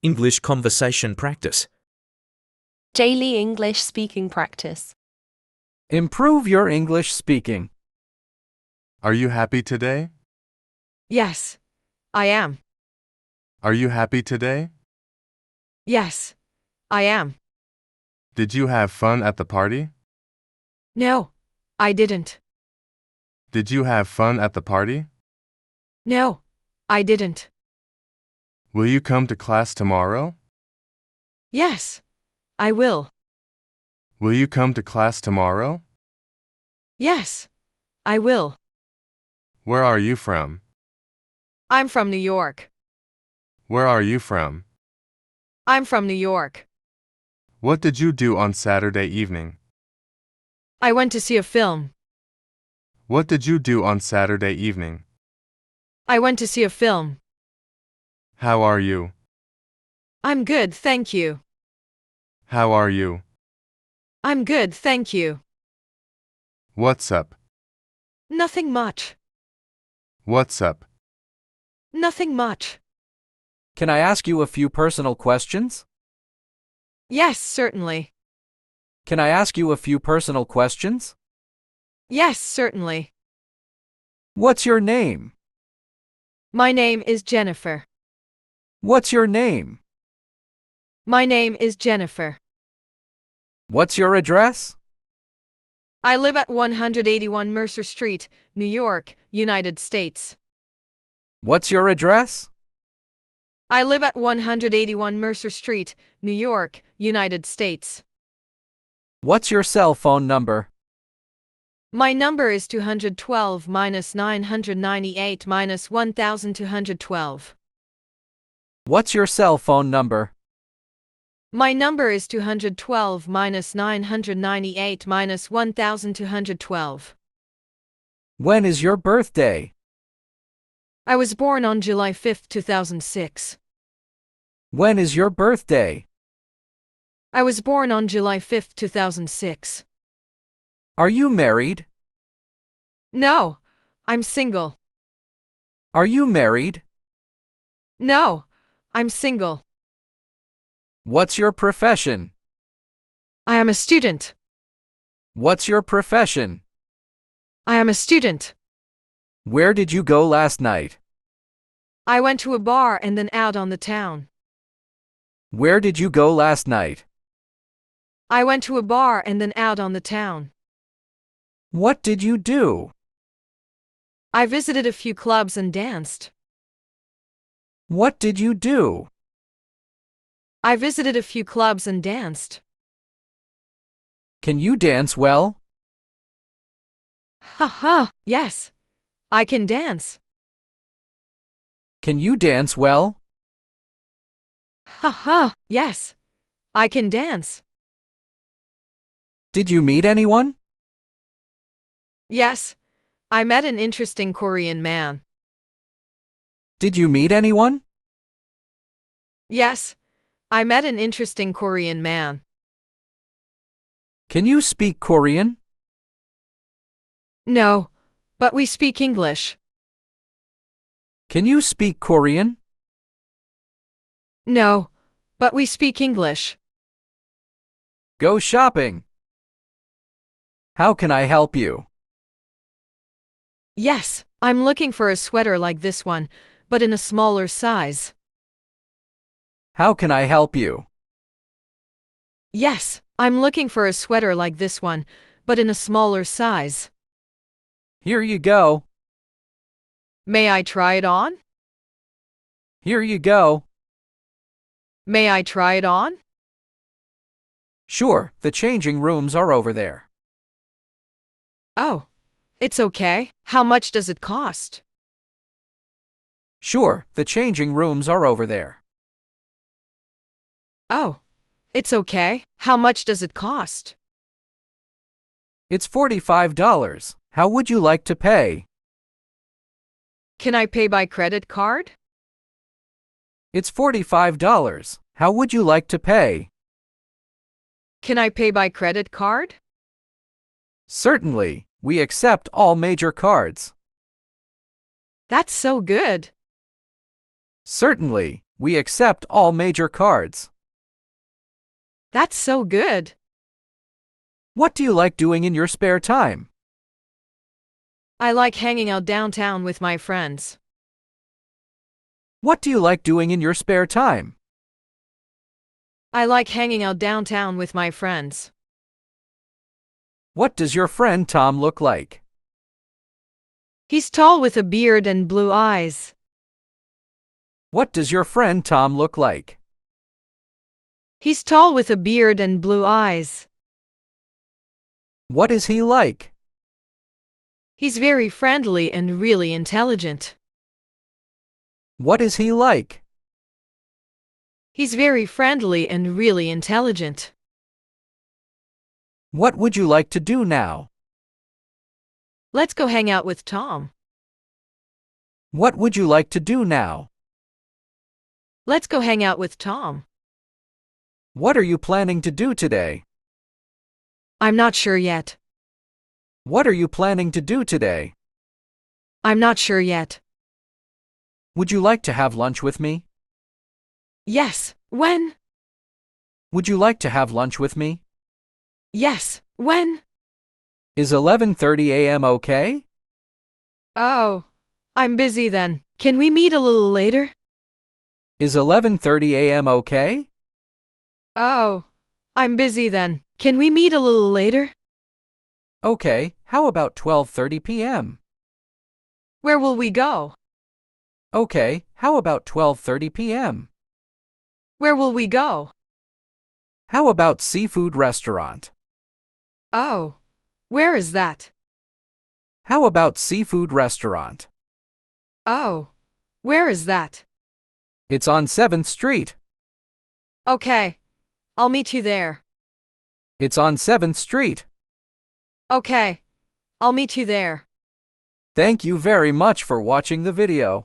English conversation practice. Daily English speaking practice. Improve your English speaking. Are you happy today? Yes, I am. Are you happy today? Yes, I am. Did you have fun at the party? No, I didn't. Did you have fun at the party? No, I didn't. Will you come to class tomorrow? Yes, I will. Will you come to class tomorrow? Yes, I will. Where are you from? I'm from New York. Where are you from? I'm from New York. What did you do on Saturday evening? I went to see a film. What did you do on Saturday evening? I went to see a film. How are you? I'm good, thank you. How are you? I'm good, thank you. What's up? Nothing much. What's up? Nothing much. Can I ask you a few personal questions? Yes, certainly. Can I ask you a few personal questions? Yes, certainly. What's your name? My name is Jennifer. What's your name? My name is Jennifer. What's your address? I live at 181 Mercer Street, New York, United States. What's your address? I live at 181 Mercer Street, New York, United States. What's your cell phone number? My number is 212 998 1212. What's your cell phone number? My number is 212 998 1212. When is your birthday? I was born on July 5, 2006. When is your birthday? I was born on July 5, 2006. Are you married? No, I'm single. Are you married? No, I'm single. What's your profession? I am a student. What's your profession? I am a student. Where did you go last night? I went to a bar and then out on the town. Where did you go last night? I went to a bar and then out on the town. What did you do? I visited a few clubs and danced. What did you do? I visited a few clubs and danced. Can you dance well? Ha ha, yes. I can dance. Can you dance well? Ha ha, yes. I can dance. Did you meet anyone? Yes. I met an interesting Korean man. Did you meet anyone? Yes. I met an interesting Korean man. Can you speak Korean? No, but we speak English. Can you speak Korean? No, but we speak English. Go shopping. How can I help you? Yes, I'm looking for a sweater like this one, but in a smaller size. How can I help you? Yes, I'm looking for a sweater like this one, but in a smaller size. Here you go. May I try it on? Here you go. May I try it on? Sure, the changing rooms are over there. Oh, it's okay. How much does it cost? Sure, the changing rooms are over there. Oh, it's okay. How much does it cost? It's $45. How would you like to pay? Can I pay by credit card? It's $45. How would you like to pay? Can I pay by credit card? Certainly, we accept all major cards. That's so good. Certainly, We accept all major cards. That's so good. What do you like doing in your spare time? I like hanging out downtown with my friends. What do you like doing in your spare time? I like hanging out downtown with my friends. What does your friend Tom look like? He's tall with a beard and blue eyes. What does your friend Tom look like? He's tall with a beard and blue eyes. What is he like? He's very friendly and really intelligent. What is he like? He's very friendly and really intelligent. What would you like to do now? Let's go hang out with Tom. What would you like to do now? Let's go hang out with Tom. What are you planning to do today? I'm not sure yet. What are you planning to do today? I'm not sure yet. Would you like to have lunch with me? Yes, when? Would you like to have lunch with me? Yes, when? Is 11:30 a.m. okay? Oh, I'm busy then. Can we meet a little later? Is 11:30 a.m. okay? Oh, I'm busy then. Can we meet a little later? Okay, how about 12:30 p.m.? Where will we go? Okay, how about 12:30 p.m.? Where will we go? How about seafood restaurant? Oh, where is that? How about seafood restaurant? Oh, where is that? It's on 7th Street. Okay, I'll meet you there. It's on 7th Street. Okay, I'll meet you there. Thank you very much for watching the video.